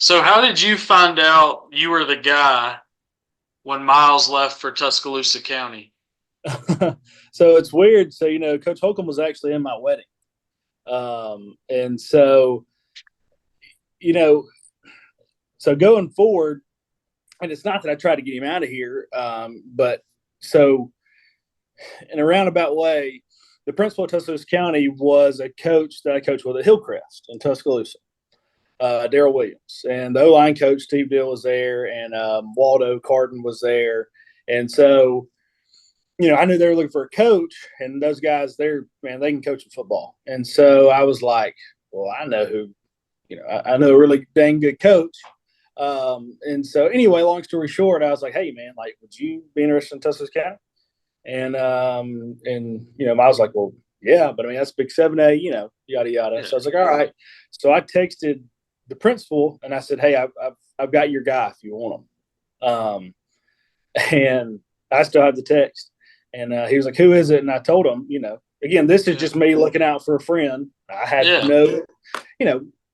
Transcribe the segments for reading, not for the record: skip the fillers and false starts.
So how did you find out you were the guy when Miles left for Tuscaloosa County? So it's weird. So, Coach Holcomb was actually in my wedding. And so, you know, so going forward, and it's not that I tried to get him out of here, but so in a roundabout way, the principal of Tuscaloosa County was a coach that I coached with at Hillcrest in Tuscaloosa, Daryl Williams. And the O-line coach, Steve Dill, was there, and Waldo Carden was there. And so, I knew they were looking for a coach, and those guys, they can coach football. And so I was like, well, I know who, I know a really dang good coach. And so anyway, long story short, I was like, hey man, like, would you be interested in Tuscaloosa County? And I was like, well, yeah, but I mean, that's big 7A, yada, yada. Yeah. So I was like, all right. So I texted the principal and I said, hey, I've got your guy if you want him. And I still have the text. And he was like, who is it? And I told him, again, this is just me looking out for a friend. I had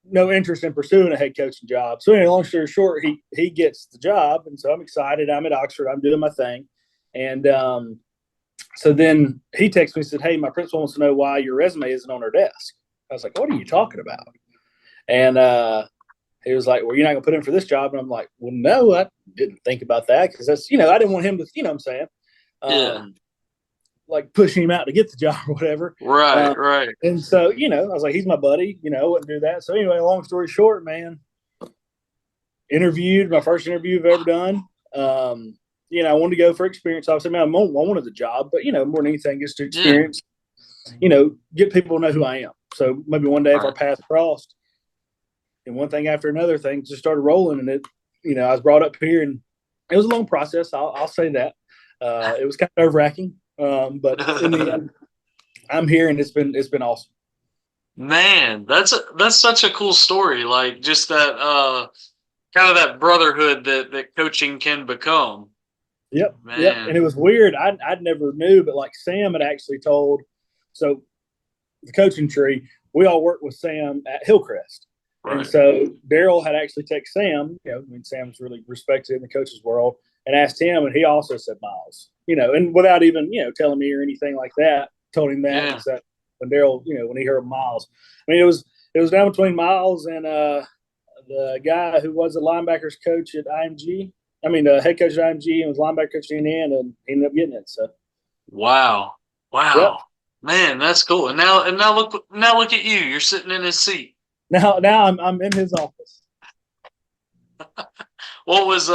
no interest in pursuing a head coaching job. So anyway, long story short, he gets the job. And so I'm excited. I'm at Oxford. I'm doing my thing. And so then he texted me and said, hey, my principal wants to know why your resume isn't on her desk. I was like, what are you talking about? And he was like, well, you're not going to put in for this job. And I'm like, well, no, I didn't think about that because that's, I didn't want him to, what I'm saying? Like pushing him out to get the job or whatever. Right. And so, I was like, he's my buddy, I wouldn't do that. So anyway, long story short, man, my first interview I've ever done. I wanted to go for experience. Obviously, man, I wanted the job, but, more than anything, just to experience, get people to know who I am. So maybe one day if our paths crossed and one thing after another, things just started rolling. And I was brought up here and it was a long process. I'll say that. It was kind of nerve wracking. But in the end, I'm here and it's been awesome. Man, that's such a cool story. Like just that kind of that brotherhood that coaching can become. Yep. Man. Yep. And it was weird. I'd never knew, but like Sam had actually told. So the coaching tree, we all worked with Sam at Hillcrest. Right. And so Daryl had actually texted Sam, Sam's really respected in the coach's world, and asked him, and he also said Miles, and without even, telling me or anything like that, told him that. Yeah. So when Daryl, when he heard Miles, I mean, it was down between Miles and the guy who was the linebackers coach at IMG. I mean, the head coach at IMG and was linebacker coach in the end, and he ended up getting it. So, wow, yep. Man, that's cool. And now look at you. You're sitting in his seat. Now I'm in his office. What was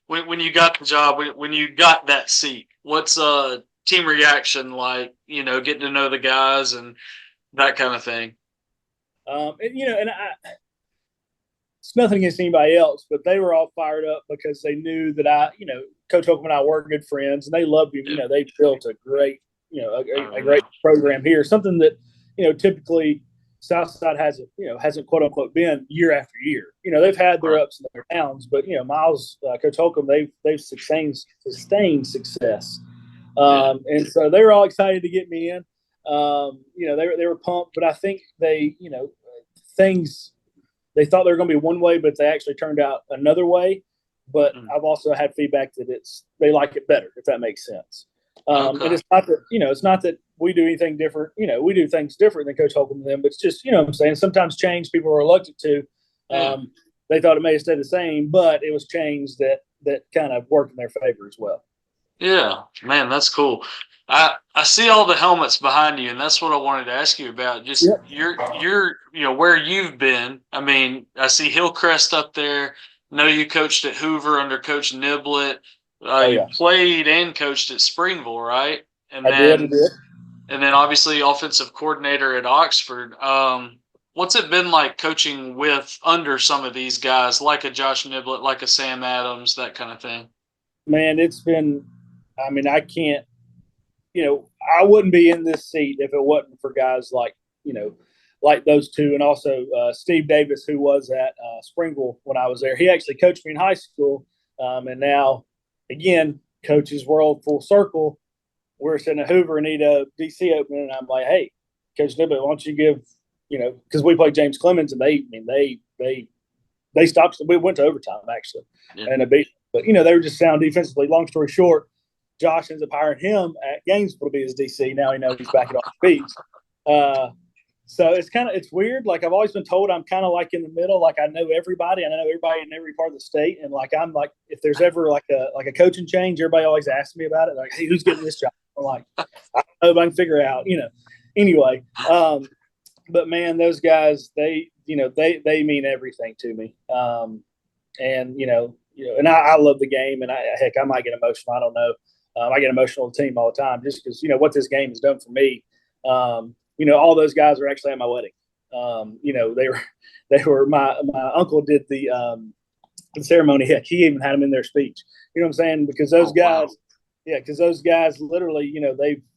when you got the job, when you got that seat? What's team reaction like? Getting to know the guys and that kind of thing. It's nothing against anybody else, but they were all fired up because they knew that Coach Holcomb and I were good friends, and they loved him. Yeah. They built a great, a great program here. Something that, typically Southside hasn't quote unquote been year after year. They've had their ups and their downs, but Miles, Coach Holcomb, they've sustained success. And so they were all excited to get me in. They were pumped, but I think they thought they were going to be one way, but they actually turned out another way. But I've also had feedback that they like it better, if that makes sense. And it's not that it's not that we do anything different. We do things different than Coach Holcomb and them, but it's just what I'm saying. Sometimes change people are reluctant to. They thought it may have stayed the same, but it was change that kind of worked in their favor as well. Yeah, man, that's cool. I see all the helmets behind you, and that's what I wanted to ask you about. Just you're where you've been. I mean, I see Hillcrest up there. I know you coached at Hoover under Coach Niblett. You played and coached at Springville, right? And I did. And then obviously offensive coordinator at Oxford. What's it been like coaching under some of these guys, like a Josh Niblett, like a Sam Adams, that kind of thing? Man, it's been. I mean, I can't. I wouldn't be in this seat if it wasn't for guys like those two, and also Steve Davis, who was at Springville when I was there. He actually coached me in high school, and now, again, coaches world full circle. We're sitting at Hoover and need a DC opening, and I'm like, hey, Coach Niblett, why don't you give, because we played James Clemens, and they they stopped. We went to overtime actually, and it beat. But they were just sound defensively. Long story short, Josh ends up hiring him at Gainesville to be his DC. Now he knows he's back at off speed. So it's weird. Like I've always been told I'm kind of like in the middle. Like I know everybody. I know everybody in every part of the state. And like I'm like if there's ever like a coaching change, everybody always asks me about it. Like, hey, who's getting this job? I'm like, I don't know, but I can figure it out. Anyway. But man, those guys, they mean everything to me. And and I love the game. And I might get emotional. I don't know. I get emotional with the team all the time just because what this game has done for me. All those guys were actually at my wedding. They were my uncle did the ceremony. Heck, he even had them in their speech. You know what I'm saying? Because those guys, because those guys literally,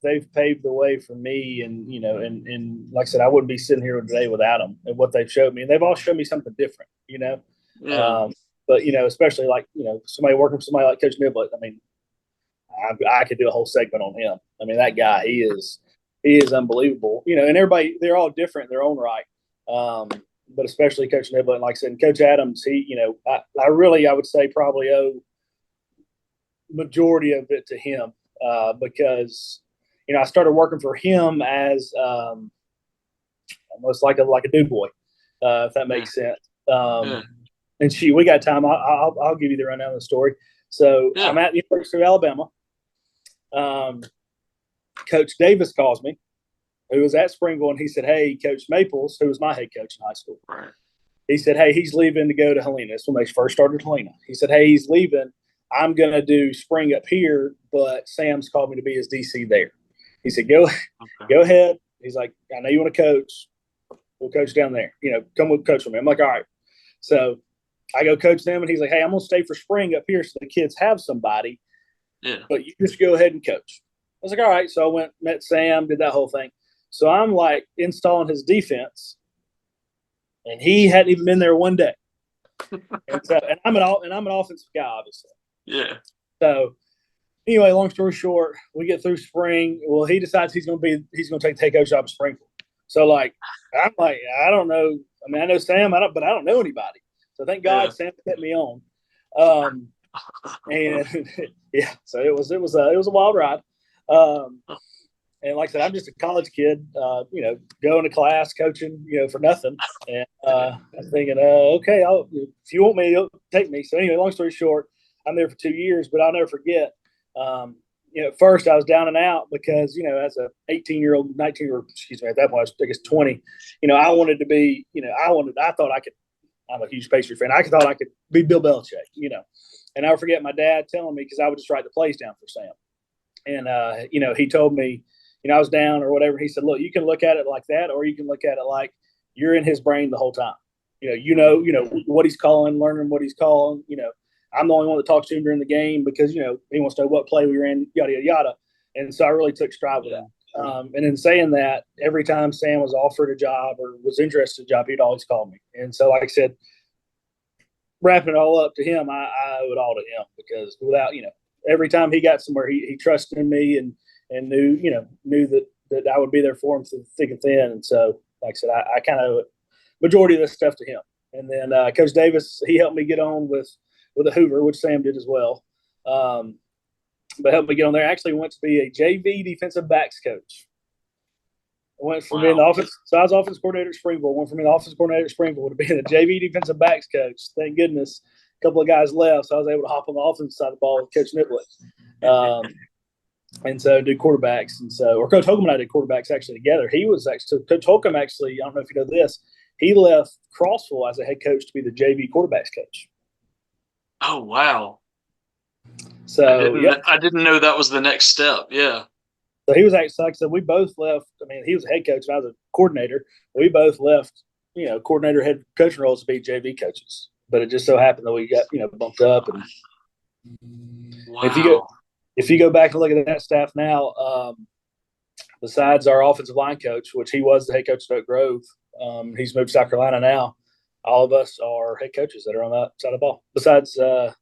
they've paved the way for me, and and like I said, I wouldn't be sitting here today without them and what they've showed me, and they've all shown me something different. But especially like somebody working for somebody like Coach Niblett. I mean, I could do a whole segment on him. I mean, that guy, he is unbelievable. And everybody, they're all different in their own right. But especially Coach Niblett, and like I said, and Coach Adams, he, I would say probably owe majority of it to him because, I started working for him as almost like a new boy, if that makes sense. And we got time. I'll give you the rundown of the story. So I'm at the University of Alabama. Coach Davis calls me, who was at Springville, and he said, hey, Coach Maples, who was my head coach in high school. Right. He said, hey, he's leaving to go to Helena. That's when they first started Helena. He said, hey, he's leaving. I'm going to do spring up here, but Sam's called me to be his DC there. He said, go ahead. He's like, I know you want to coach. We'll coach down there. Come with coach with me. I'm like, all right. So I go coach them, and he's like, hey, I'm going to stay for spring up here so the kids have somebody. Yeah. But you just go ahead and coach. I was like, all right. So I went, met Sam, did that whole thing. So I'm like installing his defense, and he hadn't even been there one day. and I'm an offensive guy, obviously. Yeah. So anyway, long story short, we get through spring. Well, he decides he's going to take the head coach job at Springfield. So like, I'm like, I don't know. I mean, I know Sam, but I don't know anybody. So thank God Sam kept me on. And yeah, so it was a wild ride. And like I said, I'm just a college kid, going to class, coaching, for nothing. And I'm thinking, okay, if you want me, you'll take me. So anyway, long story short, I'm there for 2 years, but I'll never forget. At first I was down and out because, as a 18-year-old, 19-year-old, excuse me, at that point, I guess 20, I wanted to be, I thought I could, I'm a huge Patriot fan. I thought I could be Bill Belichick, and I'll forget my dad telling me, because I would just write the plays down for Sam. And, he told me, I was down or whatever. He said, look, you can look at it like that, or you can look at it like you're in his brain the whole time. What he's calling, learning what he's calling. I'm the only one that talks to him during the game because, he wants to know what play we were in, yada, yada, yada. And so I really took stride with that. And in saying that, every time Sam was offered a job or was interested in a job, he'd always call me. And so, like I said, wrapping it all up to him, I owe it all to him because without, every time he got somewhere, he trusted in me and knew that I would be there for him through thick and thin. And so, like I said, I kind of owe majority of this stuff to him. And then Coach Davis, he helped me get on with a Hoover, which Sam did as well. But helped me get on there. I actually went to be a JV defensive backs coach. I went from being the offense, so I was offense coordinator at Springville. Went from being the offense coordinator at Springville to being a JV defensive backs coach. Thank goodness a couple of guys left, so I was able to hop on the offensive side of the ball with Coach Niblett. And so do quarterbacks. And so, or Coach Holcomb and I did quarterbacks actually together. He was actually, so Coach Holcomb actually, I don't know if you know this, he left Crossville as a head coach to be the JV quarterbacks coach. Oh, wow. So I didn't know that was the next step. Yeah. So he was actually, like I said, we both left. I mean, he was a head coach and I was a coordinator. We both left, coordinator, head coaching roles to be JV coaches. But it just so happened that we got, bumped up. And wow. If you go back and look at that staff now, besides our offensive line coach, which he was the head coach at Oak Grove, he's moved to South Carolina now. All of us are head coaches that are on that side of the ball. Besides, no,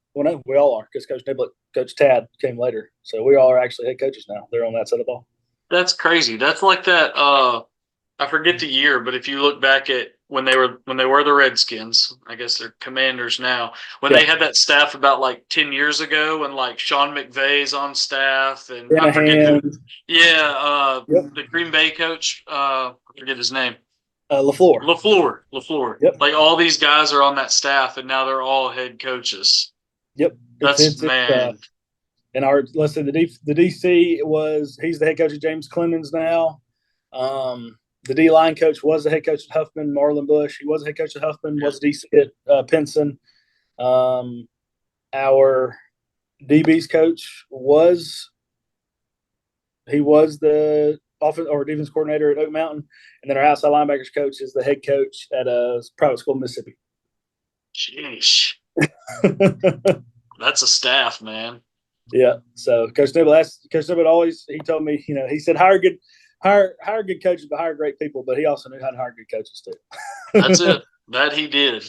we all are because Coach Niblett, Coach Tad came later. So we all are actually head coaches now. They're on that side of the ball. That's crazy. That's like that. I forget the year, but if you look back at when they were the Redskins. I guess they're Commanders now. When they had that staff about like 10 years ago, and like Sean McVay's on staff, and I forget who. Yeah, Yep. the Green Bay coach. I forget his name. LaFleur. LaFleur. Yep. Like all these guys are on that staff, and now they're all head coaches. Yep. Man. And let's say the DC he's the head coach of James Clemens now. The D line coach was the head coach at Huffman, Marlon Bush. He was the head coach at Huffman, was DC at Pinson. Our DB's coach was the offense or defense coordinator at Oak Mountain, and then our outside linebackers coach is the head coach at a private school in Mississippi. Sheesh. That's a staff, man. Yeah. So Coach Nibble always, he told me, he said hire good coaches, but hire great people. But he also knew how to hire good coaches too. That's it. That he did.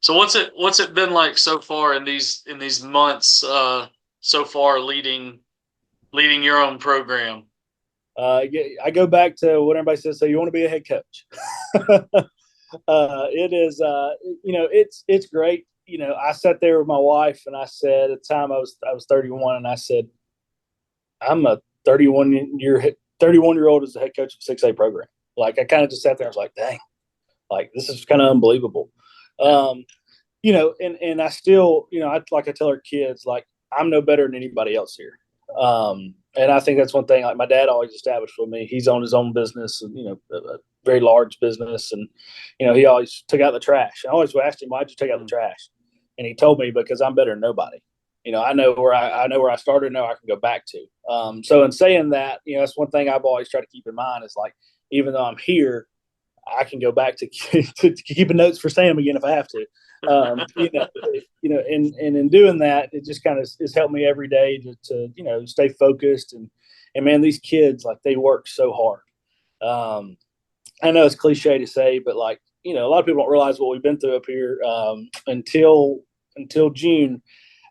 So what's it been like so far in these months so far leading your own program? I go back to what everybody says. So you want to be a head coach? It is, it's great. I sat there with my wife and I said, at the time I was 31, and I said, I'm a 31-year-old as the head coach of a 6A program. Like, I kind of just sat there. I was like, dang, like, this is kind of unbelievable. And I still, I tell our kids, like, I'm no better than anybody else here. And I think that's one thing, like my dad always established with me. He's on his own business, and, a very large business. And, he always took out the trash. I always asked him, why'd you take out the trash? And he told me, because I'm better than nobody. I know where I started, know I can go back to. So in saying that, that's one thing I've always tried to keep in mind is, like, even though I'm here, I can go back to keeping notes for Sam again if I have to. And in doing that, it just kind of has helped me every day to stay focused and man, these kids, like, they work so hard. I know it's cliche to say, but, like, a lot of people don't realize what we've been through up here. Until June,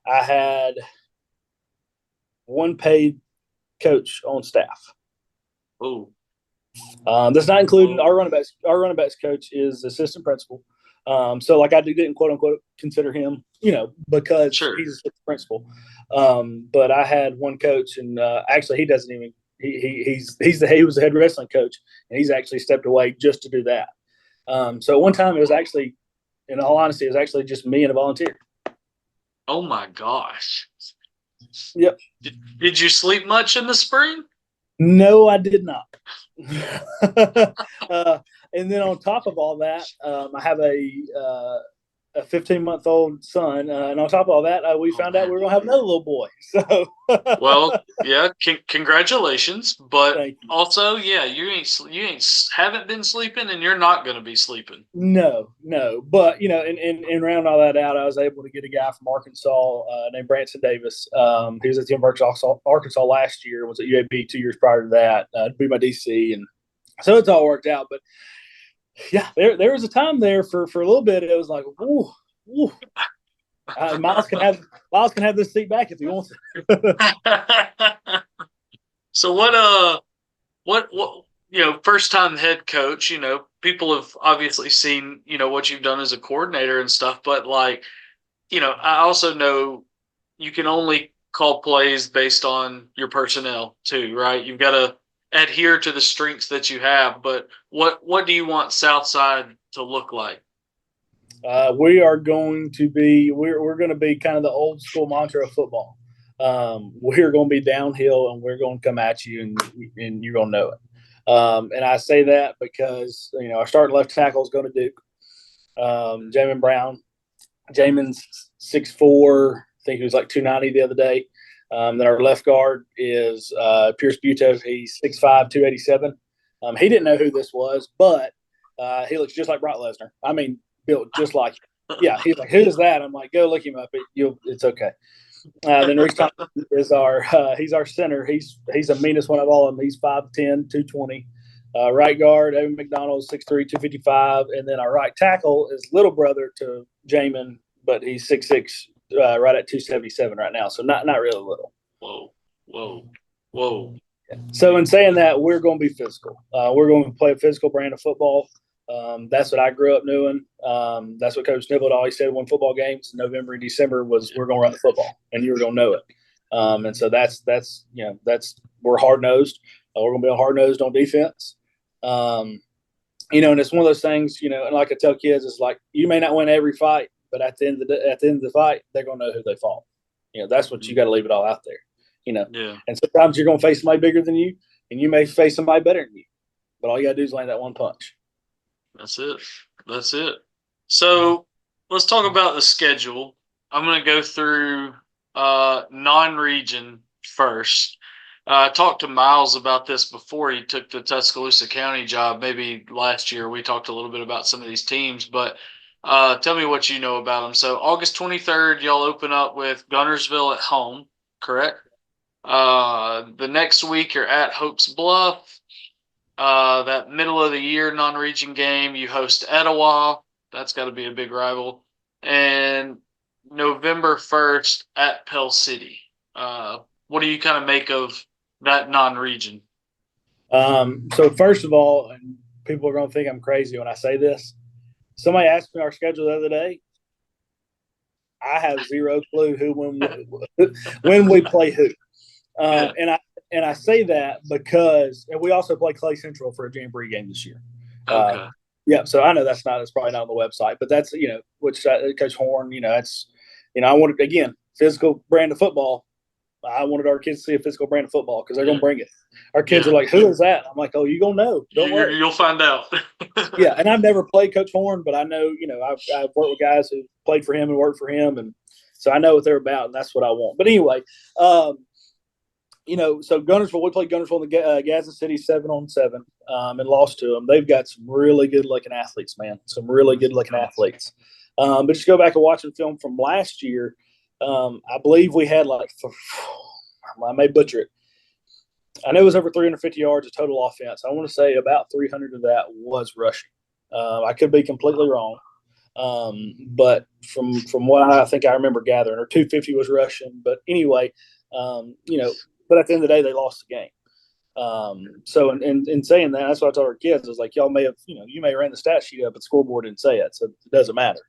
I had one paid coach on staff. Oh. That's not including our running backs. Our running backs coach is assistant principal. So, like, I didn't quote unquote consider him, because he's assistant principal. But I had one coach, and actually he doesn't even. He was the head wrestling coach, and he's actually stepped away just to do that. So at one time it was actually, in all honesty, it was actually just me and a volunteer. Oh my gosh. Yep. Did you sleep much in the spring? No, I did not. And then on top of all that, I have a 15-month-old son, and on top of all that, we found out we were gonna have another little boy. So, well, yeah, congratulations, but also, yeah, you haven't been sleeping, and you're not going to be sleeping. No, but and round all that out, I was able to get a guy from Arkansas named Branson Davis. He was at the University of Arkansas last year. Was at UAB 2 years prior to that. To be my DC, and so it's all worked out. But yeah, there was a time there for a little bit. It was like, ooh. Miles can have this seat back if he wants it. So what first time head coach, people have obviously seen, what you've done as a coordinator and stuff, but, like, I also know you can only call plays based on your personnel too, right? You've got to adhere to the strengths that you have, but what do you want Southside to look like? We're going to be kind of the old school mantra of football. We're going to be downhill, and we're going to come at you, and you're going to know it. And I say that because, our starting left tackle is going to Duke, Jamin Brown. Jamin's 6'4". I think he was like 290 the other day. Then our left guard is Pierce Buto. He's 6'5", 287. He didn't know who this was, but he looks just like Brock Lesnar. I mean, built just like him. Yeah, he's like, who's that? I'm like, go look him up. It's okay. Then Reese Thompson is he's our center. He's the meanest one of all of them. He's 5'10", 220. Right guard, Evan McDonald, 6'3", 255. And then our right tackle is little brother to Jamin, but he's 6'6", right at 277 right now. So not really little. Whoa. So in saying that, we're going to be physical. We're going to play a physical brand of football. That's what I grew up doing. That's what Coach Nibble always said when football games in November and December was we're going to run the football, and you were going to know it. And so that's we're hard nosed. We're going to be hard nosed on defense. And it's one of those things, and like I tell kids, it's like you may not win every fight, but at the end of the fight, they're going to know who they fought. That's what you got to leave it all out there. Yeah. And sometimes you're going to face somebody bigger than you, and you may face somebody better than you, but all you got to do is land that one punch. That's it. So let's talk about the schedule. I'm going to go through non-region first. I talked to Miles about this before he took the Tuscaloosa County job. Maybe last year we talked a little bit about some of these teams, but tell me what you know about them. So August 23rd, y'all open up with Guntersville at home, correct? The next week you're at Hopes Bluff. That middle of the year non-region game, you host Etowah. That's got to be a big rival. And November 1st at Pell City. What do you kind of make of that non-region? So first of all, and people are going to think I'm crazy when I say this. Somebody asked me our schedule the other day. I have zero clue when we play who. And I say that because we also play Clay Central for a Jamboree game this year. Okay. Yeah, so I know that's probably not on the website, but that's which Coach Horn, that's I wanted again physical brand of football. I wanted our kids to see a physical brand of football because they're gonna bring it. Our kids are like, "Who is that?" I'm like, "Oh, you gonna know? Don't worry, you'll find out." Yeah, and I've never played Coach Horn, but I know I've worked with guys who played for him and worked for him, and so I know what they're about, and that's what I want. But anyway. So Guntersville, we played Guntersville in the Gadsden City 7-on-7 and lost to them. They've got some really good-looking athletes, man. Some really good-looking athletes. But just go back and watch the film from last year. I believe we had I may butcher it. I know it was over 350 yards of total offense. I want to say about 300 of that was rushing. I could be completely wrong. But from what I think I remember gathering, or 250 was rushing. But anyway, but at the end of the day, they lost the game. So in saying that, that's what I told our kids. I was like, y'all may have, you may have ran the stat sheet up, but the scoreboard didn't say it, so it doesn't matter.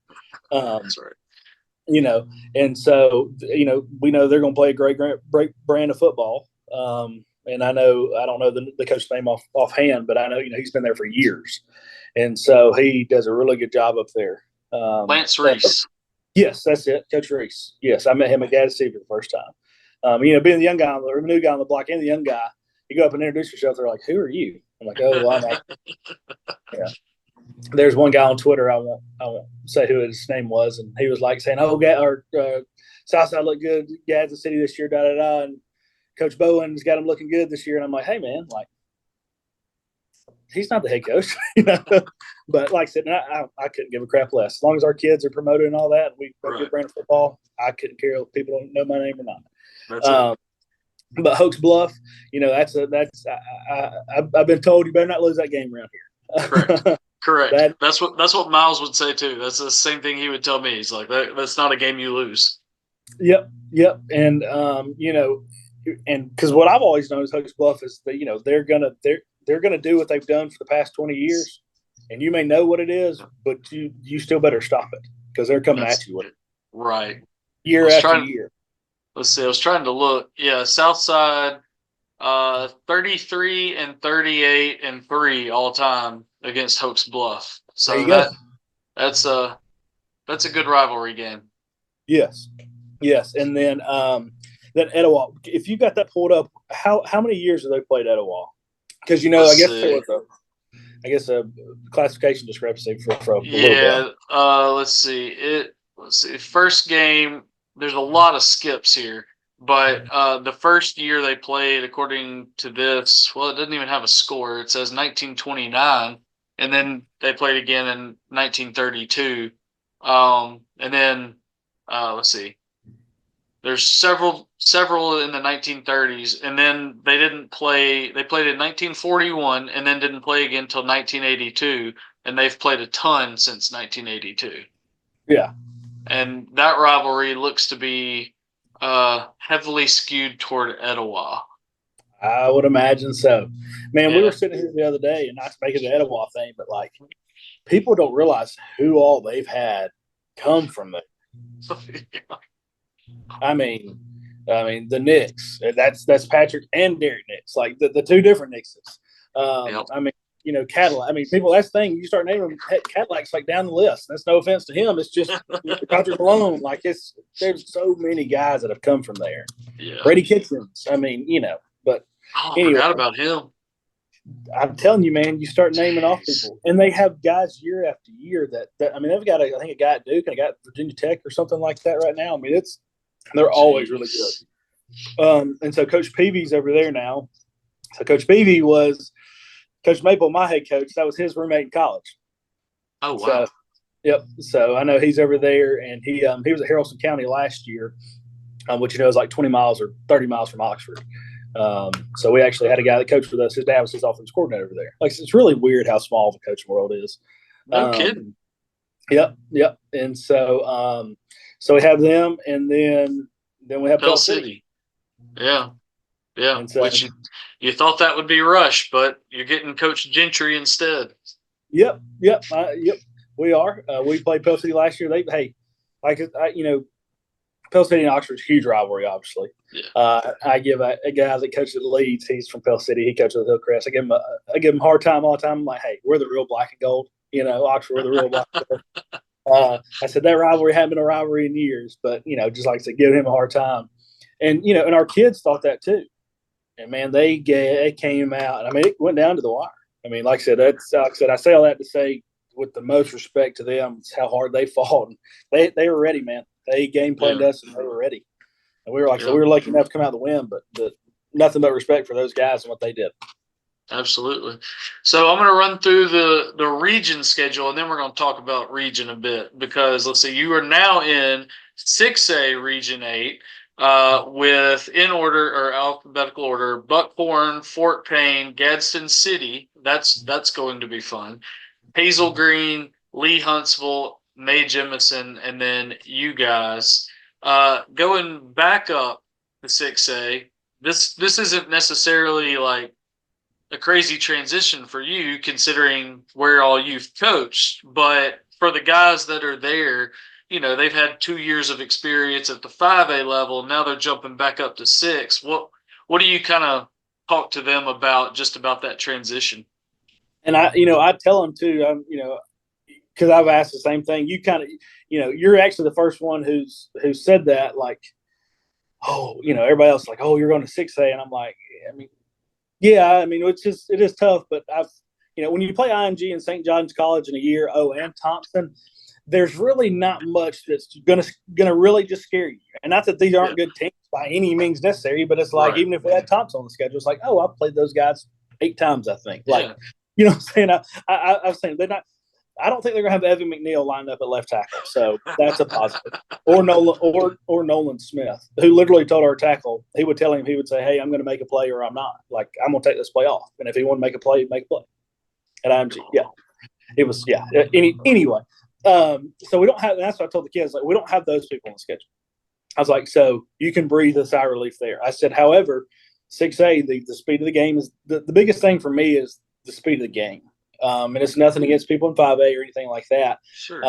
That's right. And so, we know they're going to play a great brand of football. And I don't know the coach's name offhand, but I know, he's been there for years. And so he does a really good job up there. Lance Reese. Yes, that's it. Coach Reese. Yes, I met him at Gadsden City for the first time. Being the young guy, or the new guy on the block and the young guy, you go up and introduce yourself. They're like, "Who are you?" I'm like, "Oh, well, I'm like, yeah." There's one guy on Twitter. I won't say who his name was, and he was like saying, "Oh, Southside looked good, Gadsden City this year, da da da." And Coach Bowen's got him looking good this year, and I'm like, "Hey, man, like, he's not the head coach, But like I said, I couldn't give a crap less. As long as our kids are promoted and all that, we play good brand of football. I couldn't care if people don't know my name or not. But Hopes Bluff, I've been told you better not lose that game around here. Correct. That's what Miles would say too. That's the same thing he would tell me. He's like, that's not a game you lose. Yep. And and because what I've always known is Hopes Bluff is that they're gonna do what they've done for the past 20 years, and you may know what it is, but you still better stop it because they're coming at you with it. Right. Year after year. Let's see. I was trying to look. Yeah, Southside, 33-38-3 all time against Hopes Bluff. So that's a good rivalry game. Yes, and then Etowah. If you got that pulled up, how many years have they played Etowah? Because I guess a classification discrepancy for a little bit. Let's see. First game. There's a lot of skips here, but the first year they played, according to this, well, it doesn't even have a score. It says 1929, and then they played again in 1932. And then let's see. There's several in the 1930s, and then they didn't play. They played in 1941, and then didn't play again until 1982, and they've played a ton since 1982. Yeah. And that rivalry looks to be heavily skewed toward Etowah. I would imagine so. Man, we were sitting here the other day, and not to make it an Etowah thing, but like people don't realize who all they've had come from there. Yeah. I mean, the Knicks. That's Patrick and Derek Knicks, like the two different Knickses. Yep. I mean, Cadillac. I mean, people. That's the thing. You start naming Cadillac's like down the list. That's no offense to him. It's just Patrick Malone. Like there's so many guys that have come from there. Yeah. Brady Kitchens. I mean, But I anyway, forgot about him. I'm telling you, man. You start naming off people, and they have guys year after year that I mean, they've got I think a guy at Duke and a guy at Virginia Tech or something like that right now. I mean, they're always really good. And so Coach Peavy's over there now. So Coach Peavy was Coach Maple, my head coach. That was his roommate in college. Oh, wow. So, yep. So I know he's over there, and he was at Haralson County last year, which is like 20 miles or 30 miles from Oxford. So we actually had a guy that coached with us. His dad was his offensive coordinator over there. Like, it's really weird how small the coaching world is. No kidding. Yep. And so so we have them, and then we have Pell City. Yeah. So, which you thought that would be Rush, but you're getting Coach Gentry instead. Yep. We are. We played Pell City last year. Pell City and Oxford's huge rivalry, obviously. Yeah. I give a guy that coaches at Leeds. He's from Pell City. He coaches at Hillcrest. I give him a hard time all the time. I'm like, hey, we're the real black and gold. Oxford, we're the real black and gold. I said that rivalry hadn't been a rivalry in years, but just like I said, give him a hard time. And and our kids thought that too. And man, they came out. I mean, it went down to the wire. I mean, like I said, I say all that to say, with the most respect to them, it's how hard they fought. And they were ready, man. They game planned us, and they were ready. And we were so we were lucky enough to come out the win, but nothing but respect for those guys and what they did. Absolutely. So I'm going to run through the region schedule, and then we're going to talk about region a bit, because let's see, you are now in 6A Region 8 with, in order or alphabetical order, Buckhorn, Fort Payne, Gadsden City. That's going to be fun. Hazel Green, Lee Huntsville, May Jemison, and then you guys. Going back up to 6A, this isn't necessarily like a crazy transition for you, considering where all you've coached, but for the guys that are there, they've had 2 years of experience at the 5A level. Now they're jumping back up to 6. What do you kind of talk to them about, just about that transition? And I tell them too, because I've asked the same thing. You kind of, you're actually the first one who said that, like, oh, everybody else is like, oh, you're going to 6A. And I'm like, it is tough, but when you play IMG and St. John's College in a year, and Thompson, there's really not much that's gonna really just scare you. And not that these aren't good teams by any means necessary, but it's like, even if we had Thompson on the schedule, it's like, oh, I've played those guys 8 times, I think. Like, you know what I'm saying? I was saying they're not. I don't think they're gonna have Evan McNeil lined up at left tackle, so that's a positive. Or Nolan Smith, who literally told our tackle, he would tell him, he would say, "Hey, I'm going to make a play, or I'm not. Like, I'm going to take this play off, and if he wanted to make a play, he'd make a play." And it was anyway. So we don't have. That's what I told the kids. Like, we don't have those people on the schedule. I was like, so you can breathe a sigh of relief there. I said, however, 6A, the speed of the game is the biggest thing for me is the speed of the game. And it's nothing against people in 5A or anything like that. Sure.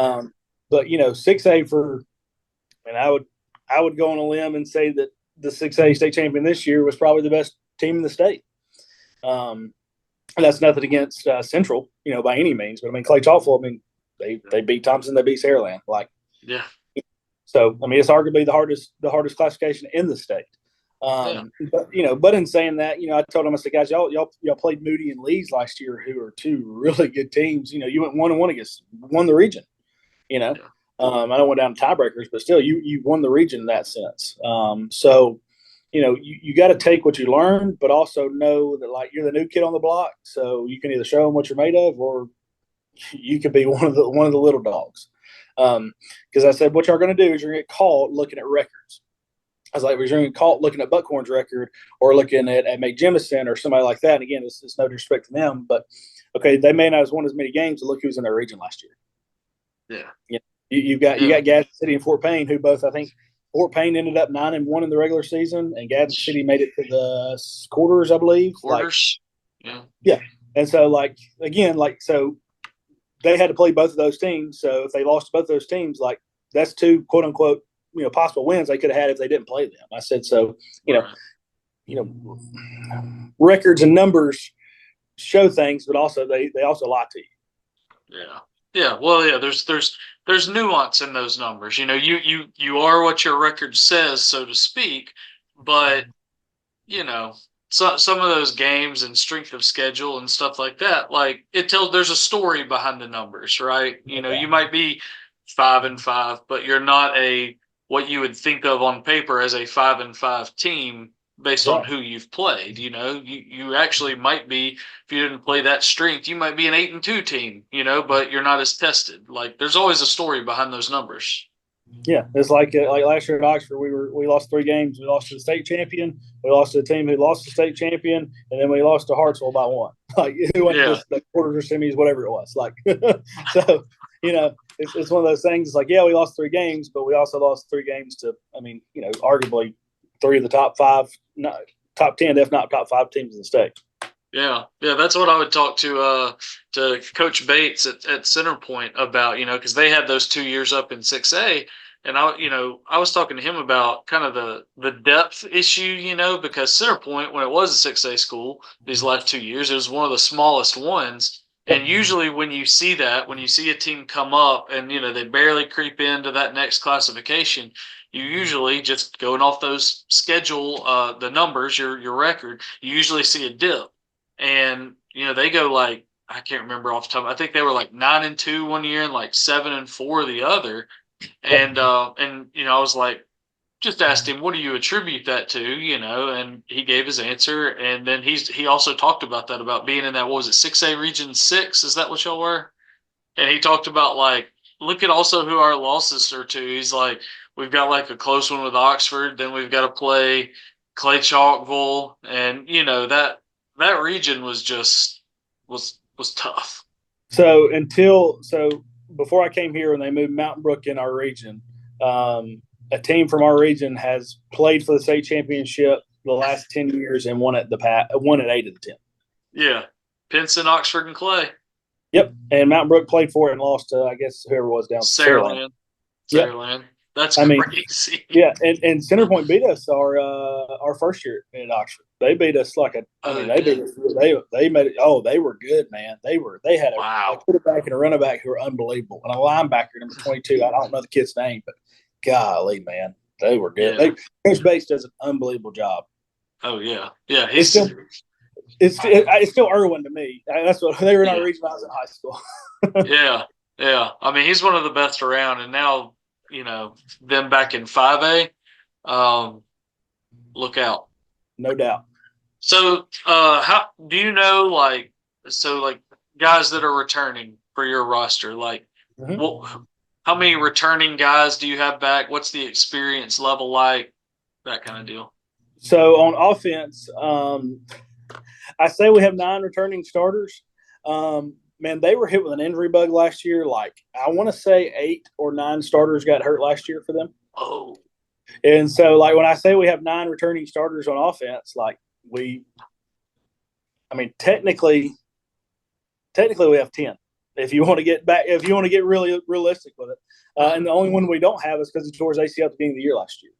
But 6A and I would go on a limb and say that the 6A state champion this year was probably the best team in the state. And that's nothing against Central, by any means. But I mean, Clay Chalful, they beat Thompson, they beat Saraland. Yeah. So it's arguably the hardest classification in the state. But in saying that, I told them, I said, guys, y'all played Moody and Lee's last year, who are 2 really good teams. You went 1-1 against, won the region. I don't went down to tiebreakers, but still, you won the region in that sense. So, you got to take what you learned, but also know that, like, you're the new kid on the block, so you can either show them what you're made of, or you could be one of the little dogs. Because I said, what y'all going to do is you're going to get caught looking at records. I was like, we're going to get caught looking at Buckhorn's record, or looking at May Jemison or somebody like that. And again, it's no disrespect to them, but okay, they may not have won as many games, but look who's in their region last year. Yeah. You got Gadsden City and Fort Payne, who both, I think, Fort Payne ended up 9-1 in the regular season, and Gadsden City made it to the quarters, I believe. Quarters. Yeah. And so, so they had to play both of those teams. So if they lost to both of those teams, like that's two quote unquote, possible wins they could have had if they didn't play them. I said, so, records and numbers show things, but also they also lie to you. Yeah. Yeah. Well, yeah, there's nuance in those numbers. You are what your record says, so to speak, but some of those games and strength of schedule and stuff like that, like there's a story behind the numbers, right? You might be 5-5, but you're not what you would think of on paper as a 5-5 team based on who you've played. You actually might be, if you didn't play that strength, you might be an 8-2 team, but you're not as tested. Like there's always a story behind those numbers. Yeah, it's like last year at Oxford, we lost 3 games. We lost to the state champion, we lost to the team who lost the state champion, and then we lost to Hartsville by 1. Like who went to the quarters or semis, whatever it was. Like so, it's one of those things. It's like, yeah, we lost 3 games, but we also lost 3 games to, arguably 3 of the top 5, top 10, if not top 5 teams in the state. Yeah, that's what I would talk to Coach Bates at Centerpoint about, because they had those 2 years up in 6A, and I was talking to him about kind of the depth issue, because Centerpoint, when it was a 6A school these last 2 years, it was one of the smallest ones, and usually when you see a team come up and they barely creep into that next classification, you usually, just going off those schedule, the numbers, your record, you usually see a dip. And, they go like, I can't remember off the top. I think they were like 9-2 one year and like 7-4 the other. And I was like, just asked him, what do you attribute that to? And he gave his answer. And then he also talked about that, about being in that, what was it, 6A Region 6? Is that what y'all were? And he talked about like, look at also who our losses are to. He's like, we've got like a close one with Oxford. Then we've got to play Clay Chalkville. And, that region was tough. So before I came here, when they moved Mountain Brook in our region, a team from our region has played for the state championship the last 10 years and won at 8 of the 10. Yeah, Pinson, Oxford, and Clay. Yep, and Mountain Brook played for it and lost to, I guess, whoever was down Saraland. Saraland. That's crazy. Yeah, and Centerpoint beat us our first year at Oxford. They beat us beat us. They made it. Oh, they were good, man. They had a quarterback and a running back who were unbelievable, and a linebacker number 22. I don't know the kid's name, but golly, man, they were good. Yeah. Coach Bates does an unbelievable job. Oh yeah. It's still Irwin to me. That's what they were in our region when I was in high school. Yeah. I mean, he's one of the best around, and now them back in 5A. Look out. No doubt. So, how do you know, like guys that are returning for your roster? Like, how many returning guys do you have back? What's the experience level like? That kind of deal. So on offense, I say we have 9 returning starters. Man, they were hit with an injury bug last year. Like, I want to say 8 or 9 starters got hurt last year for them. Oh. And so, like, when I say we have 9 returning starters on offense, like, technically we have 10. If you want to get really realistic with it. And the only one we don't have is because he tore his ACL at the beginning of the year last year.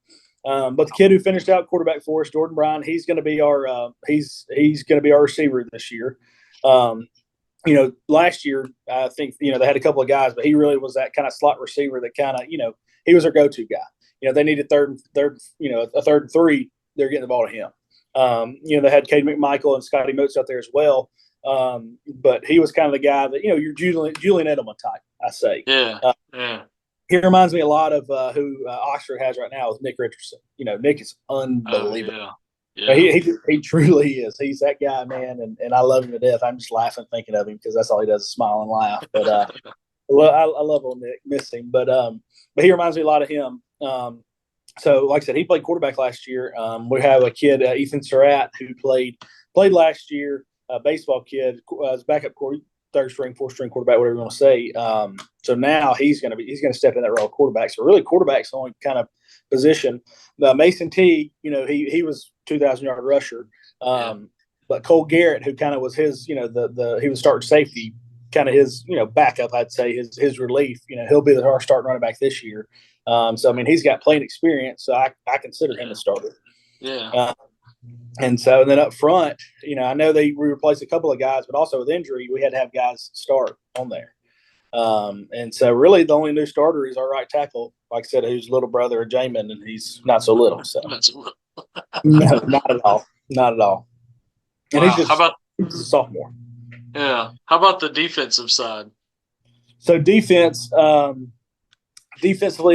But the kid who finished out quarterback for us, Jordan Bryan, he's going to be our receiver this year. Last year, I think, they had a couple of guys, but he really was that kind of slot receiver that kind of, he was their go-to guy. They needed a third and 3, they're getting the ball to him. They had Cade McMichael and Scotty Moats out there as well. But he was kind of the guy that, your Julian Edelman type, I say. Yeah. He reminds me a lot of who Oxford has right now with Nick Richardson. Nick is unbelievable. Oh, yeah. He truly is. He's that guy, man, and I love him to death. I'm just laughing thinking of him because that's all he does is smile and laugh. But I love old Nick, miss him. But he reminds me a lot of him. So, like I said, he played quarterback last year. We have a kid, Ethan Surratt, who played last year. A baseball kid, backup third string, fourth string quarterback, whatever you want to say. So now he's going to step in that role of quarterback. So really, quarterback's the only kind of position. Mason Teague, he was 2,000-yard rusher. But Cole Garrett, who kind of was his, he was starting safety. kind of his, backup, I'd say, his relief. He'll be our starting running back this year. So, I mean, he's got playing experience, so I consider him a starter. Yeah. And then up front, I know we replaced a couple of guys, but also with injury, we had to have guys start on there. And so really the only new starter is our right tackle, like I said, who's little brother of Jamin, and he's not so little. So no, not at all. Not at all. And wow. He's a sophomore. Yeah. How about the defensive side? So defensively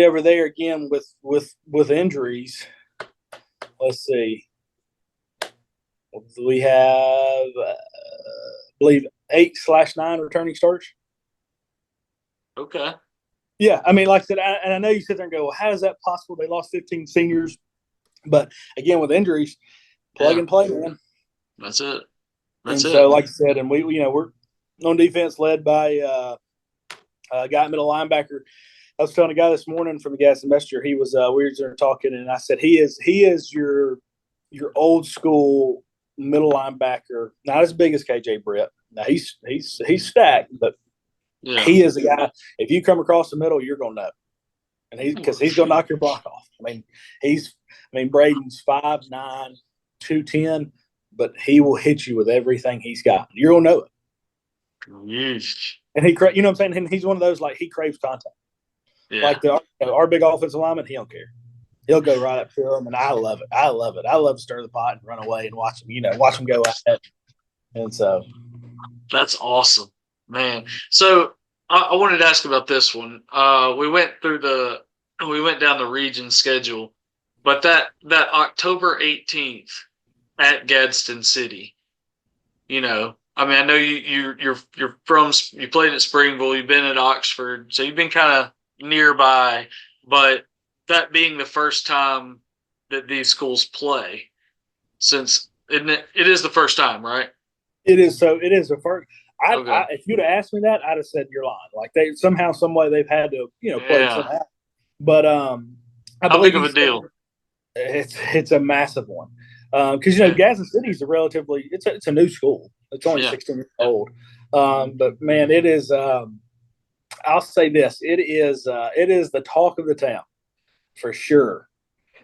over there again with injuries. Let's see. We have, I believe, 8/9 returning starters. Okay. Yeah, I mean, like I said, and I know you sit there and go, well, how is that possible? They lost 15 seniors. But, again, with injuries, plug and play, man. That's it. So, like I said, and we're on defense led by a guy at middle linebacker. I was telling a guy this morning from the Gadsden Messenger, he was we were there talking, and I said he is your old school middle linebacker, not as big as KJ Britt. Now he's stacked, but he is a guy. If you come across the middle, you're gonna know, and because he's gonna knock your block off. I mean, Braden's 5'9", 210, but he will hit you with everything he's got. You're gonna know it. Yeesh. And he, you know what I'm saying? And he's one of those, like, he craves contact. Yeah. Like our big offensive lineman, he don't care. He'll go right up to him, and I love it. I love to stir the pot and run away and watch him go at it. And so that's awesome, man. So I wanted to ask about this one. We went down the region schedule, but that October 18th at Gadsden City, I mean, I know you played at Springville, you've been at Oxford, so you've been kind of nearby, but that being the first time that these schools play, since it is the first time, right? It is. So it is the first. If you'd have asked me that, I'd have said you're lying. Like they somehow, some way, they've had to, play somehow. But how big of a deal? It's a massive one because Gadsden City is it's a new school. It's only 16 years old. But man, it is. I'll say this: it is the talk of the town. For sure.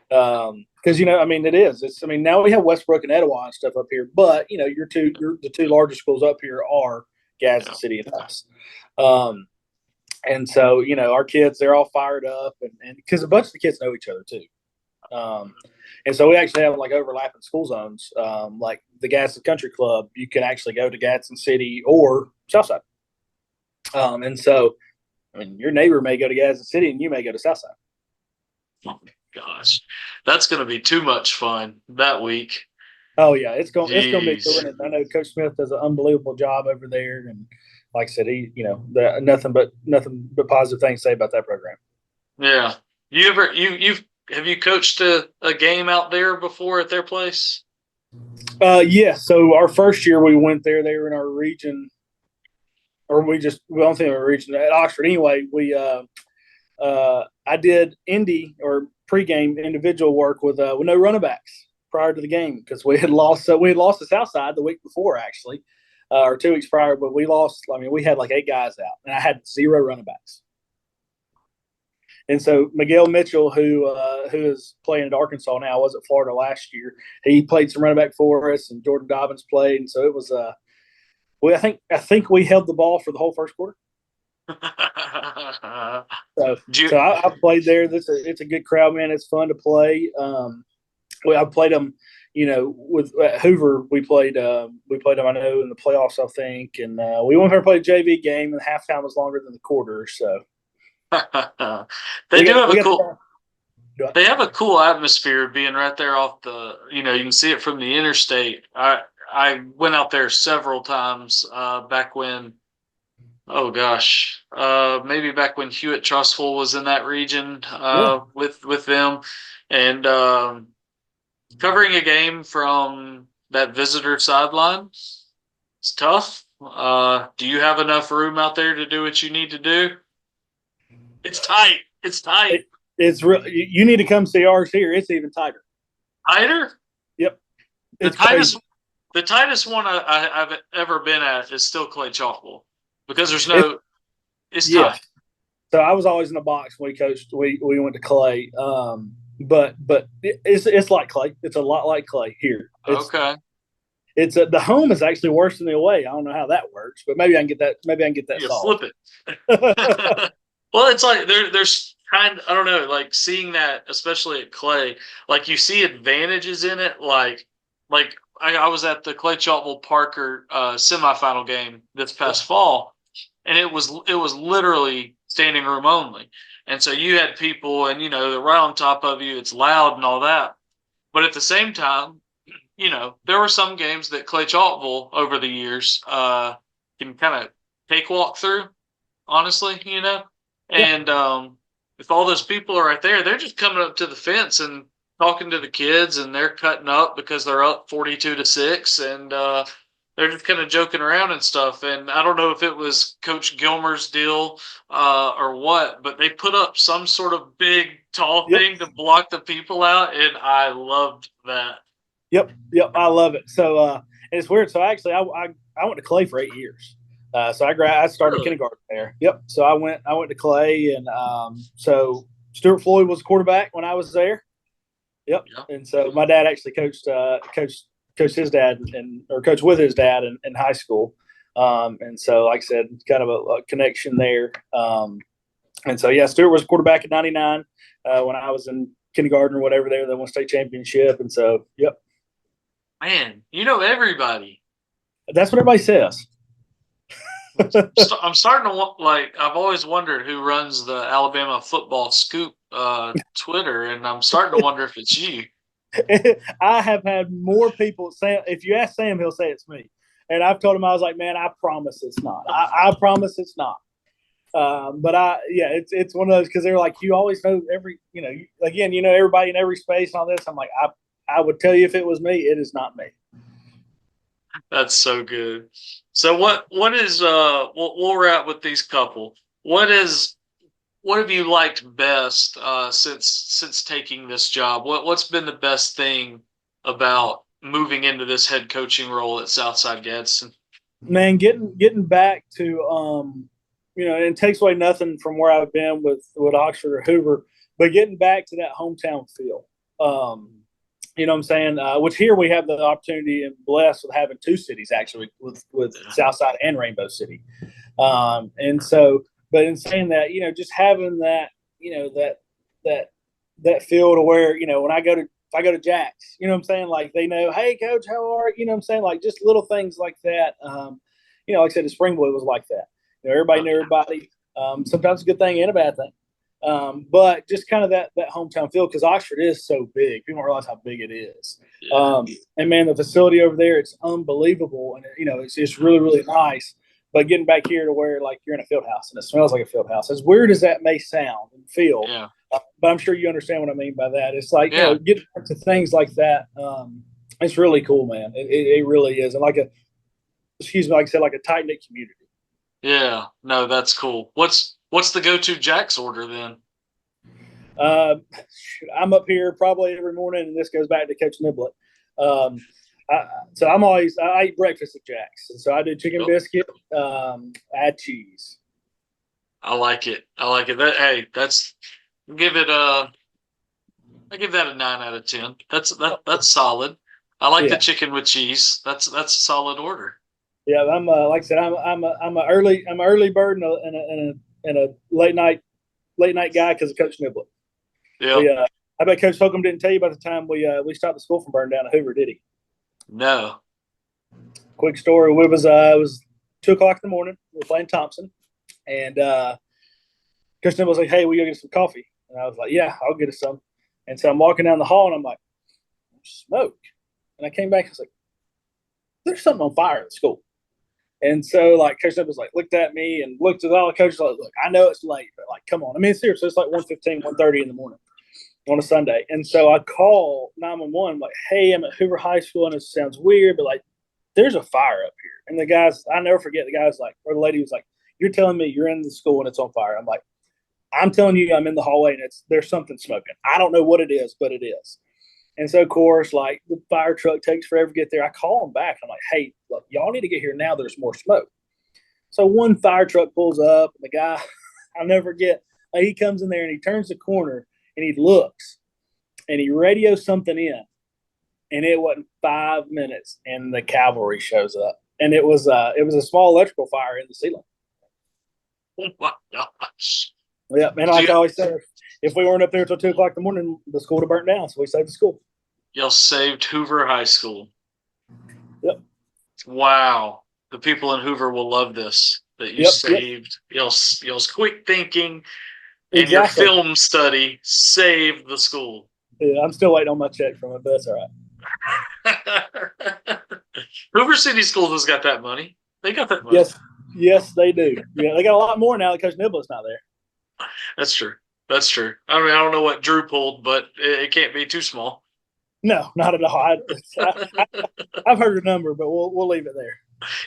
Because, I mean, it is. Now we have Westbrook and Etowah and stuff up here, but, the two largest schools up here are Gadsden City and us. And so, our kids, they're all fired up, and because a bunch of the kids know each other too. And so we actually have like overlapping school zones. Like the Gadsden Country Club, you can actually go to Gadsden City or Southside. And so, I mean, your neighbor may go to Gadsden City and you may go to Southside. Oh gosh, that's going to be too much fun that week. Oh yeah, it's going to be cool. I know Coach Smith does an unbelievable job over there, and like I said, he nothing but positive things to say about that program. Yeah, have you coached a game out there before at their place? Yeah. So our first year we went there. They were in our region, or we don't think we were region at Oxford anyway. I did indie or pregame individual work with no running backs prior to the game because we had lost. So we had lost to Southside the week before, actually, or 2 weeks prior. But we lost. I mean, we had like 8 guys out, and I had 0 running backs. And so Miguel Mitchell, who is playing at Arkansas now, was at Florida last year. He played some running back for us, and Jordan Dobbins played. And so it was. I think we held the ball for the whole first quarter. So I played there. It's a good crowd, man. It's fun to play. I played them, with Hoover. We played them, I know, in the playoffs, I think. And we went there and played a JV game, and the halftime was longer than the quarter. So they have a cool atmosphere being right there off the. You can see it from the interstate. I went out there several times back when. Oh gosh, maybe back when Hewitt Trustful was in that region with them, and covering a game from that visitor sideline, it's tough. Do you have enough room out there to do what you need to do? It's tight. It's tight. It's real. You need to come see ours here. It's even tighter. Tighter? Yep. The tightest one I've ever been at is still Clay Chalkville. because there's no. It's Yeah. time. So I was always in the box when we coached. We went to Clay, but it's like Clay. It's a lot like Clay here. Okay. It's the home is actually worse than the away. I don't know how that works, but maybe I can get that. Maybe I can get that You solved. flip it. Well, it's like there's kind I don't know, like seeing that, especially at Clay, like you see advantages in it. Like I was at the Clay Chalkville Parker semifinal game this past fall, and it was literally standing room only. And so you had people, and they're right on top of you. It's loud and all that. But at the same time, there were some games that Clay Chalkville over the years can kind of cakewalk through, honestly. Yeah. And if all those people are right there, they're just coming up to the fence and talking to the kids, and they're cutting up because they're up 42-6, and they're just kind of joking around and stuff. And I don't know if it was Coach Gilmer's deal or what, but they put up some sort of big, tall thing to block the people out, and I loved that. Yep. I love it. So and it's weird. So actually, I went to Clay for 8 years. So I started Really? kindergarten there. Yep. So I went to Clay, and so Stuart Floyd was quarterback when I was there. Yep. And so my dad actually coached his dad or coached with his dad in high school. And so, like I said, kind of a connection there. And so, yeah, Stuart was quarterback in '99 when I was in kindergarten or whatever. They won state championship. And so, yep. Man, you know everybody. That's what everybody says. I'm starting to I've always wondered who runs the Alabama football scoop Twitter, and I'm starting to wonder if it's you. I have had more people say, if you ask Sam, he'll say it's me. And I've told him, I was like, man, I promise it's not. I promise it's not. But it's one of those, because they're like, you always know everybody in every space and all this. I'm like, I would tell you if it was me. It is not me. That's so good. So what is we'll wrap with these couple. What have you liked best since taking this job? What's been the best thing about moving into this head coaching role at Southside Gadsden? Man, getting back to and it takes away nothing from where I've been with Oxford or Hoover, but getting back to that hometown feel. You know what I'm saying? Which here we have the opportunity and blessed with having two cities actually with Southside and Rainbow City. And so, but in saying that, just having that, that feel to where, when if I go to Jack's, you know what I'm saying? Like they know, hey coach, how are you? You know what I'm saying? Like just little things like that. Like I said, the Springwood was like that. Everybody knew everybody. Sometimes a good thing and a bad thing. But just kind of that hometown feel, because Oxford is so big. People don't realize how big it is. And man, the facility over there, it's unbelievable. And, it's really, really nice. But getting back here to where, like, you're in a field house and it smells like a field house, as weird as that may sound and feel, but I'm sure you understand what I mean by that. It's like, getting back to things like that, it's really cool, man. It really is. And like like I said, like a tight-knit community. Yeah, no, that's cool. What's the go-to Jack's order then? I'm up here probably every morning, and this goes back to Coach Niblett. So I eat breakfast at Jack's. So I do chicken biscuit, add cheese. I like it. That's I give that a 9 out of 10. That's solid. I like the chicken with cheese. That's a solid order. Yeah, I'm like I said, I'm a early bird and a late night guy because of Coach Niblett. Yeah. I bet Coach Holcomb didn't tell you about the time we stopped the school from burning down at Hoover, did he? No. Quick story. It was 2:00 in the morning. We were playing Thompson, and Coach Niblett was like, "Hey, we go get some coffee?" And I was like, "Yeah, I'll get us some." And so I'm walking down the hall, and I'm like, "Smoke!" And I came back. I was like, "There's something on fire at the school." And so, like, Coach Niblett was like, looked at me and looked at all the coaches. Like, look, I know it's late, but like, come on. I mean, seriously, it's like 1:15, 1:30 in the morning on a Sunday. And so I call 911, like, hey, I'm at Hoover High School, and it sounds weird, but like, there's a fire up here. And the guys, I never forget, the guy's like, or the lady was like, you're telling me you're in the school and it's on fire. I'm like, I'm telling you, I'm in the hallway and there's something smoking. I don't know what it is, but it is. And so, of course, like the fire truck takes forever to get there. I call them back. I'm like, hey, look, y'all need to get here now. There's more smoke. So one fire truck pulls up, and the guy, I'll never forget, like, he comes in there and he turns the corner and he looks and he radios something in, and it wasn't 5 minutes, and the cavalry shows up, and it was a small electrical fire in the ceiling. Oh my gosh! Yeah, and like I always say, if we weren't up there until 2 o'clock in the morning, the school would have burnt down. So we saved the school. Y'all saved Hoover High School. Yep. Wow. The people in Hoover will love this. That you saved y'all's quick thinking and your film study saved the school. Yeah, I'm still waiting on my check from it, but that's all right. Hoover City Schools has got that money. They got that money. Yes, they do. Yeah, they got a lot more now because Nibley's not there. That's true. That's true. I mean, I don't know what Drew pulled, but it can't be too small. No, not at all. I've heard a number, but we'll leave it there.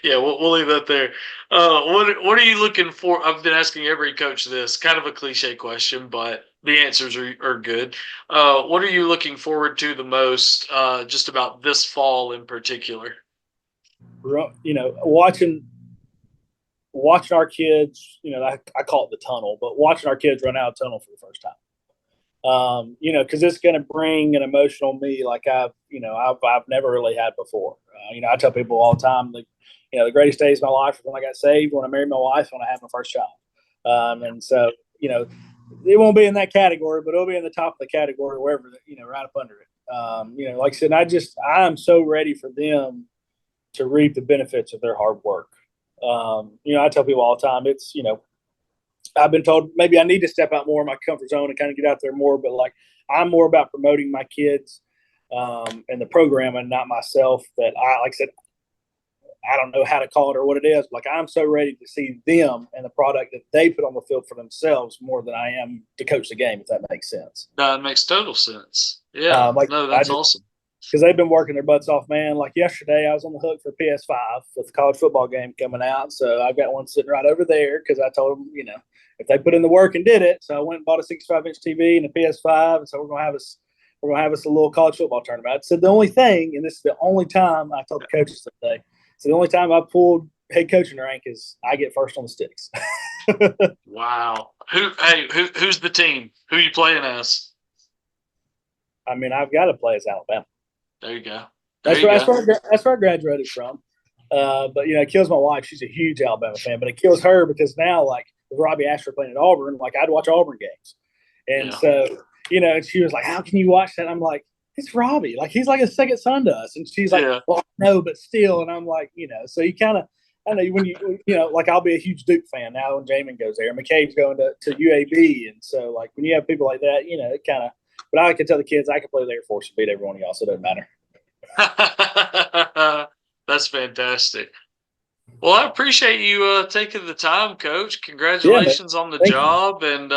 Yeah, we'll leave that there. What are you looking for? I've been asking every coach this, kind of a cliche question, but the answers are good. What are you looking forward to the most, just about this fall in particular? You know, watching our kids. You know, I call it the tunnel, but watching our kids run out of tunnel for the first time. You know, because it's going to bring an emotional me like I've never really had before. You know, I tell people all the time, like, you know, the greatest days of my life was when I got saved, when I married my wife, when I had my first child. And so, you know, it won't be in that category, but it'll be in the top of the category, wherever, you know, right up under it. You know, like I said, I'm so ready for them to reap the benefits of their hard work. You know, I tell people all the time, it's, you know, I've been told maybe I need to step out more of my comfort zone and kind of get out there more, but like, I'm more about promoting my kids and the program and not myself. That like I said, I don't know how to call it or what it is. But like, I'm so ready to see them and the product that they put on the field for themselves more than I am to coach the game, if that makes sense. No, it makes total sense. Yeah, no, that's awesome. Because they've been working their butts off, man. Like yesterday, I was on the hook for PS5 with the college football game coming out. So I've got one sitting right over there because I told them, you know, if they put in the work and did it. So I went and bought a 65-inch TV and a PS5. And so we're gonna have us a little college football tournament. I said the only thing, and this is the only time I told the coaches today. So the only time I pulled head coaching rank is I get first on the sticks. Wow. Who's the team? Who are you playing as? I mean, I've got to play as Alabama. There you go. That's where I graduated from. But, you know, it kills my wife. She's a huge Alabama fan. But it kills her because now, like, with Robbie Ashford playing at Auburn, like, I'd watch Auburn games. And so, you know, and she was like, how can you watch that? I'm like, it's Robbie. Like, he's like a second son to us. And she's like, well, no, but still. And I'm like, you know, so you kind of, I know when you know, like, I'll be a huge Duke fan now when Jamin goes there. McCabe's going to UAB. And so, like, when you have people like that, you know, it kind of, but I can tell the kids I can play the Air Force and beat every one of y'all, so it doesn't matter. That's fantastic. Well, I appreciate you taking the time, Coach. Congratulations on the job, and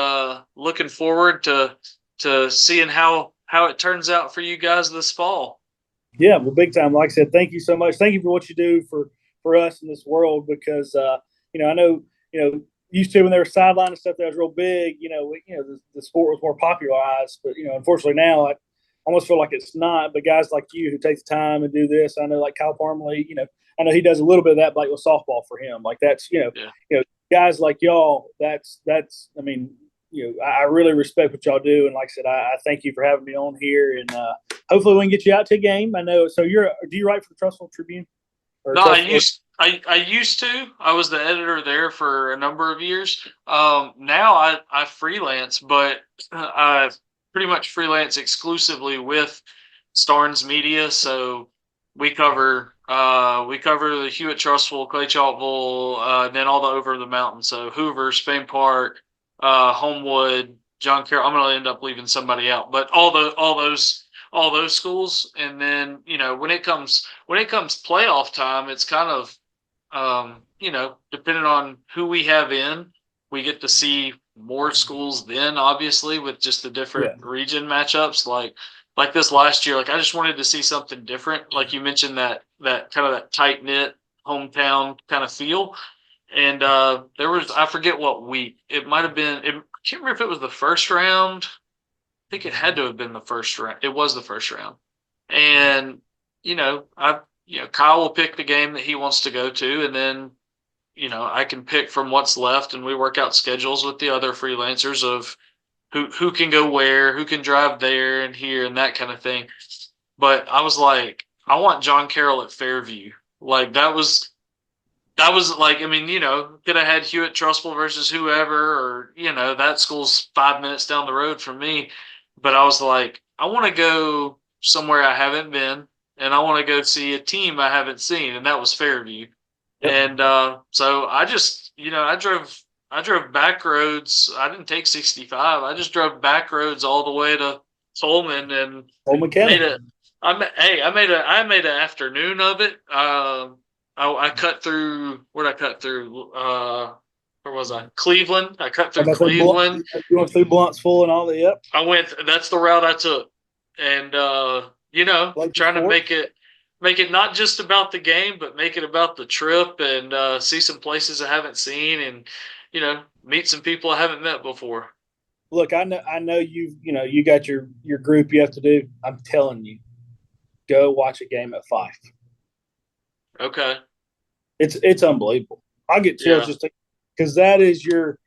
looking forward to seeing how it turns out for you guys this fall. Yeah, well, big time. Like I said, thank you so much. Thank you for what you do for us in this world, because you know, I know, you know, used to when there was sideline and stuff that was real big, you know, the sport was more popularized, but, you know, unfortunately now I almost feel like it's not. But guys like you who take the time and do this, I know, like Kyle Parmalee, you know, I know he does a little bit of that, like with softball for him. Like that's, you know, guys like y'all, that's, I mean, you know, I really respect what y'all do. And like I said, I thank you for having me on here, and hopefully we can get you out to a game. I know. So do you write for the Trussville Tribune? No, I used to. I was the editor there for a number of years. Now I freelance, but I pretty much freelance exclusively with Starnes Media. So we cover the Hewitt Trussville, Clay Chalkville, then all the over the mountain. So Hoover, Spain Park, Homewood, John Carroll. I'm going to end up leaving somebody out, but all those schools. And then, you know, when it comes playoff time, it's kind of, you know, depending on who we have in, we get to see more schools then, obviously, with just the different region matchups. Like this last year, like I just wanted to see something different. Like you mentioned, that kind of that tight knit hometown kind of feel. And there was, I forget what week it might have been. I can't remember if it was the first round. I think it had to have been the first round. It was the first round. And, you know, Kyle will pick the game that he wants to go to. And then, I can pick from what's left, and we work out schedules with the other freelancers of who can go where, who can drive there and here and that kind of thing. But I was like, I want John Carroll at Fairview. Like that was like, I mean, could have had Hewitt Trustful versus whoever, or, that school's 5 minutes down the road from me. But I was like, I want to go somewhere I haven't been, and I want to go see a team I haven't seen, and that was Fairview. Yep. And so I just, I drove back roads. I didn't take 65. I just drove back roads all the way to Tolman and made it. I made an afternoon of it. I cut through. Where did I cut through? Where was I? Cleveland. I cut through Cleveland. You went through Blunt'sville and all that. Yep. I went. That's the route I took, and trying to make it not just about the game, but make it about the trip, and see some places I haven't seen, and meet some people I haven't met before. Look, I know you got your group you have to do. I'm telling you, go watch a game at 5. Okay. It's unbelievable. I'll get chills just because that is your,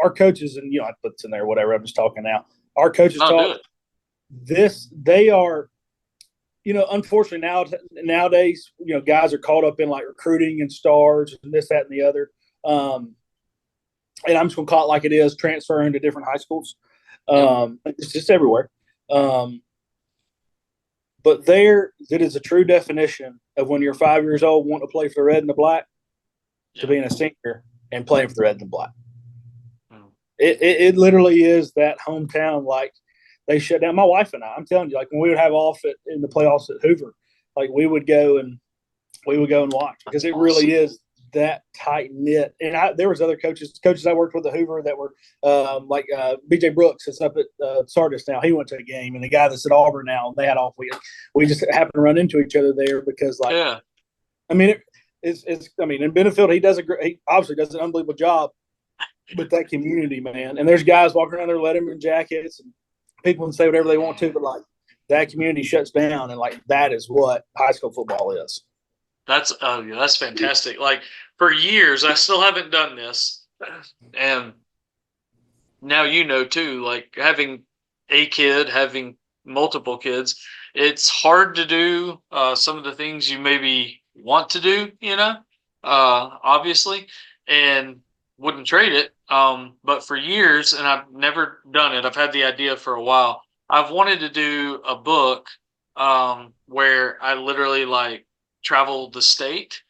our coaches, and I put this in there, whatever. I'm just talking now. Our coaches talk this. They are, unfortunately nowadays, guys are caught up in like recruiting and stars and this, that, and the other. And I'm just gonna call it like it is, transferring to different high schools. It's just everywhere. But there, it is a true definition of when you're 5 years old, wanting to play for the red and the black, to being a senior and playing for the red and the black. It literally is that hometown. Like, they shut down. My wife and I'm telling you, like, when we would have off in the playoffs at Hoover, like, we would go and watch, because it really is that tight knit. And there was other coaches I worked with at Hoover that were like BJ Brooks that's up at Sardis now. He went to a game, and the guy that's at Auburn now, they had off. We just happened to run into each other there because, like, I mean, it's I mean, in Benefield, he obviously does an unbelievable job with that community, man. And there's guys walking around there, Letterman jackets, and people can say whatever they want to, but like, that community shuts down, and like, that is what high school football is. That's fantastic. Like, for years, I still haven't done this, and now too. Like, having a kid, having multiple kids, it's hard to do some of the things you maybe want to do. Obviously, and wouldn't trade it. But for years, and I've never done it. I've had the idea for a while. I've wanted to do a book where I literally, like, travel the state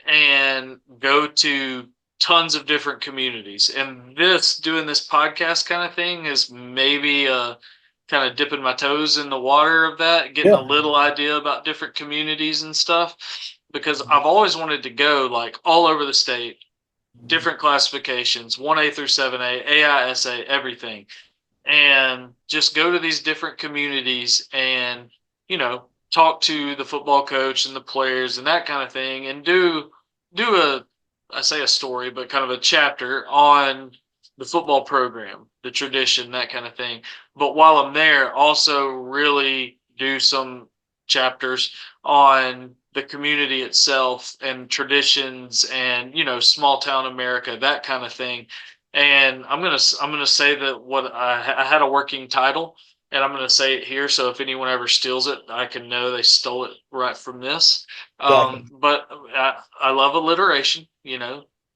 and go to tons of different communities. And doing this podcast kind of thing is maybe kind of dipping my toes in the water of that, getting a little idea about different communities and stuff, because I've always wanted to go, like, all over the state, different classifications, 1A through 7A, AISA, everything, and just go to these different communities and, talk to the football coach and the players and that kind of thing, and do I say a story, but kind of a chapter on the football program, the tradition, that kind of thing. But while I'm there, also really do some chapters on the community itself and traditions and, small town America, that kind of thing. And I'm gonna say that what I had a working title, and I'm going to say it here, so if anyone ever steals it, I can know they stole it right from this. But I love alliteration,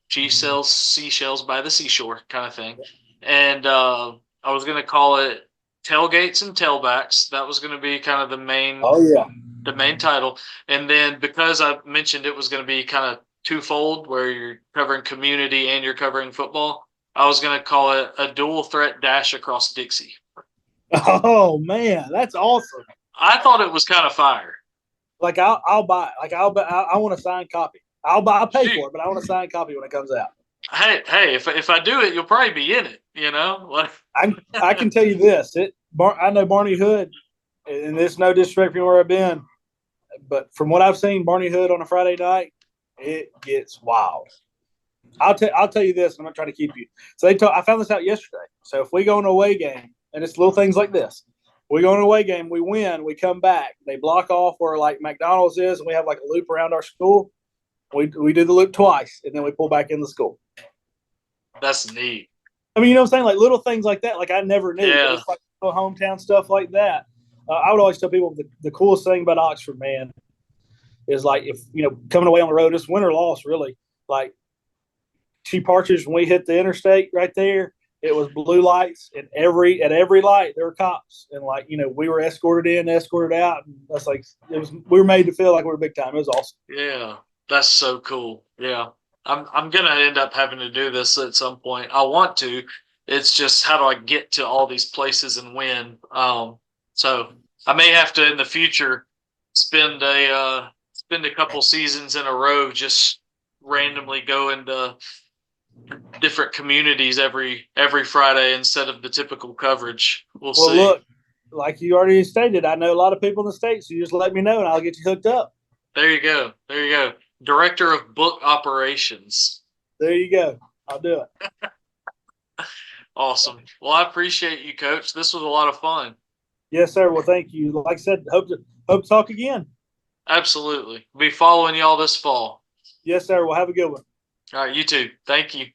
she sells seashells by the seashore kind of thing. And I was going to call it Tailgates and Tailbacks. That was going to be kind of the main title. And then, because I mentioned it was going to be kind of twofold, where you're covering community and you're covering football, I was going to call it A Dual Threat Dash Across Dixie. Oh man, that's awesome! I thought it was kind of fire. Like, I'll buy. Like, I want a signed copy. I'll pay for it, but I want a signed copy when it comes out. Hey, if I do it, you'll probably be in it. Like, I can tell you this. I know Barney Hood, and it's no disrespect from where I've been, but from what I've seen, Barney Hood on a Friday night, it gets wild. I'll tell you this, and I'm not trying to keep you. So I found this out yesterday. So if we go on an away game, and it's little things like this. We go on an away game, we win, we come back. They block off where, like, McDonald's is, and we have like a loop around our school. We do the loop twice, and then we pull back in the school. That's neat. I mean, you know what I'm saying? Like little things like that. Like I never knew. Yeah. It's like hometown stuff like that. I would always tell people the coolest thing about Oxford, man, is like if coming away on the road, it's win or loss, really. Like Cheap Partridge, when we hit the interstate right there, it was blue lights, and at every light there were cops, and we were escorted in, escorted out, and that's like we were made to feel like we were big time. It was awesome. Yeah, that's so cool. Yeah, I'm gonna end up having to do this at some point. I want to. It's just how do I get to all these places and when? So I may have to in the future spend a couple seasons in a row just randomly go into different communities every Friday instead of the typical coverage. We'll see. Look, like you already stated, I know a lot of people in the States. So you just let me know and I'll get you hooked up. There you go. There you go. Director of Book Operations. There you go. I'll do it. Awesome. Well, I appreciate you, Coach. This was a lot of fun. Yes, sir. Well, thank you. Like I said, hope to talk again. Absolutely. Be following y'all this fall. Yes, sir. Well, have a good one. All right, you too. Thank you.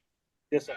Yes, sir.